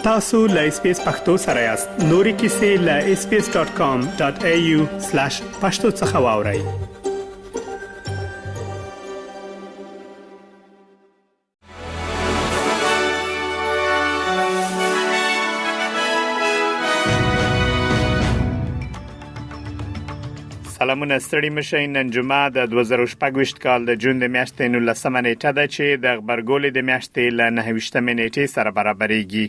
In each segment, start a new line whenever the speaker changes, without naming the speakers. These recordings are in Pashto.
tasu.lspacepakhtosarayast nori kisi.lspace.com.au/pakhtosakhawauri. سلامونه ستړي مشئ. نن جمعه د 2024 کال د جون د میاشتې 19 نیټه ده چې د خبرګولې د میاشتې ل 29 نیټې سره برابرېږي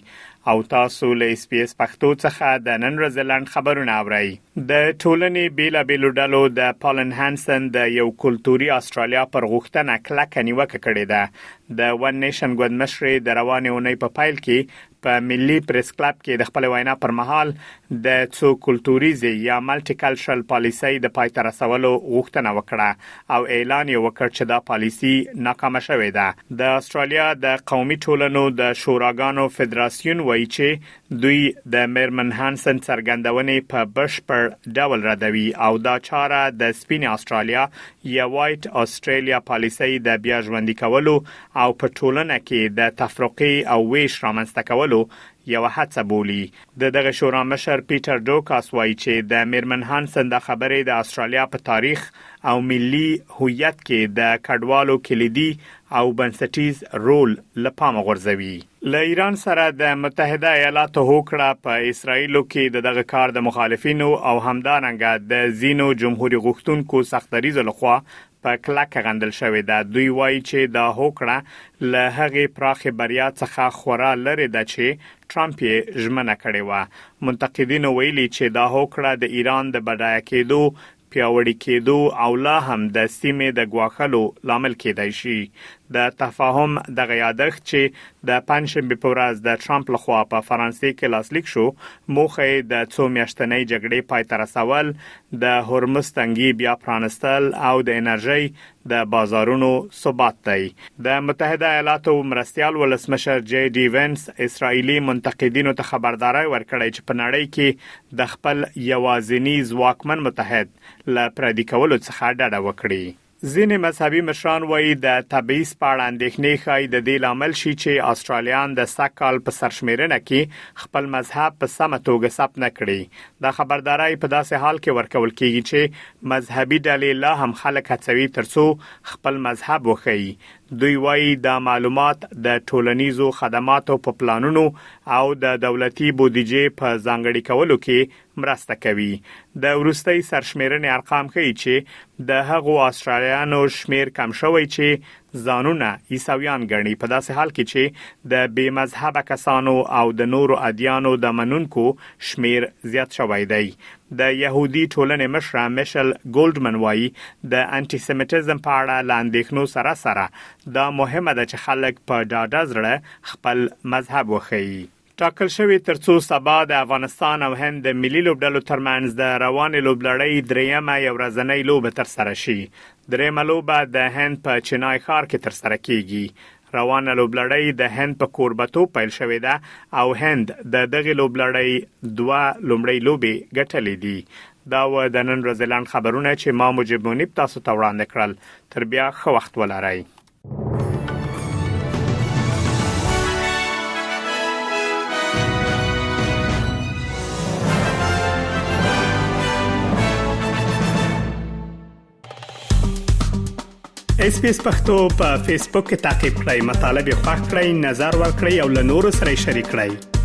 او تاسو له اس پی اس پښتو څخه د نن ورځې لاند خبرونه اورئ. د ټولنې بیلابېلو ډلو د پالن هانسن د یو کلتوري استرالیا پر غوښتنه کلکه نیوکه کړې ده. د ون نیشن ګوند مشر د روانې اونۍ په پایل کې په ملي پریس کلب کې د خپل وینا پر مهال د څو کلتوریزي یا مالټي کلچرل پالیسي د پای ته رسولو غوښتنه وکړه او اعلان یې وکړ چې دا پالیسي ناکامه شوې ده. د استرالیا د قومي ټولنو د شوراګانو فدراسیون وایي چې دوی د میرمن هانسن څرګندونې په بشپړ ډول ردوي او دا چاره د سپین استرالیا یا وایټ استرالیا پالیسي د بیا ژوندۍ کولو او په ټولنه کې د تفرقه او ویش رامنځته کولو یو هڅه بولی. دغه شورا مشر پیټر ډوکاس وایي چې د میرمن هانسن د خبرې د استرالیا په تاریخ او ملي هویت کې د کډوالو کلیدي او بنسټیز رول لپاره غورځوي. له ایران سره د متحده ایالاتو هوکړه په اسرایلو کې دغه کار د مخالفینو او همدارنګه د زینو جمهوریت غوښتونکو سختریزو لخوا په کلکه غندل شوې ده. دوی وایي چې دا هوکړه له هغې پراخه بریا څخه خورا لري ده چې ټرمپ یې ژمنه کړې و. منتقدینو ویلي چې دا هوکړه د ایران د بډایه کېدو پیاوړی کېدو او لا هم د سیمې د ګواښلو لامل کېدای شي. د تفاهم دغه یادښت چې د پنځشنبه په ورځ د ټرمپ لخوا په فرانسې کې لاسلیک شو موخه د څو میاشتنۍ جګړې پای ته رسول، د هرمز تنګي بیا پرانستل او د انرژي د بازارونو ثبات دی. د متحده ایالاتو مرستيال ولسمشر جی ډي وینس اسرائیلي منتقدینو ته خبرداري ورکړې چې په نړۍ کې د خپل یوازینی ځواکمن متحد ل پردي کولو څخه ډډه وکړي. ځینې مذهبي مشران وایي د تبعیض په اړه اندېښنې ښایي د دې لامل شي چې استرالیان د سږکال په سرشمیرنه کې خپل مذهب په سمه توګه ثبت نه کړي. دا خبرداري په داسې حال کې ورکول کېږي چې مذهبي ډلې لا هم خلک هڅوي ترڅو خپل مذهب وښيي. دوی وایي دا معلومات د ټولنیزو خدماتو په پلانونو او د دولتي بودیجې په ځانګړي کولو کې مرسته کوي. د وروستي سرشمیرنې ارقام ښیي چې د هغو استرالیانو شمیر کم شوی چې ځانونه عیسویان ګڼي، په داسې حال کې چې د بې مذهبه کسانو او د نورو ادیانو د منونکو شمیر زیات شوی دی. د يهودي ټولنې مشر میشل ګولډمن وایي د انټي سیمیټیزم په اړه لاندېښنو سره دا مهمه ده چې خلک په ډاډه زړه خپل مذهب وښيي. ټاکل شوی ترڅو سبا د افغانستان او هند د ملي لوبډلو ترمنځ د روانې لوبلړۍ دریمه یو ورځنۍ لوبه ترسره شي. دریمه لوبه د هند په چنای ښار کې ترسره کیږي. روانه لوبلړۍ د هند په کوربتوب پیل شوې ده او هند د دغه لوبلړۍ 2 لومړۍ لوبې ګټلې دي. دا و د نن ورځې لاند خبرونه چې ما مجيب منیب تاسو ته وړاندې کړل. تر بیا ښه وخت ولرئ. اس پی اس پښتو په فیسبوک کې تعقیب کړئ، مطلب یې خوښ کړئ، نظر ور کړئ او له نورو سره شریک کړئ.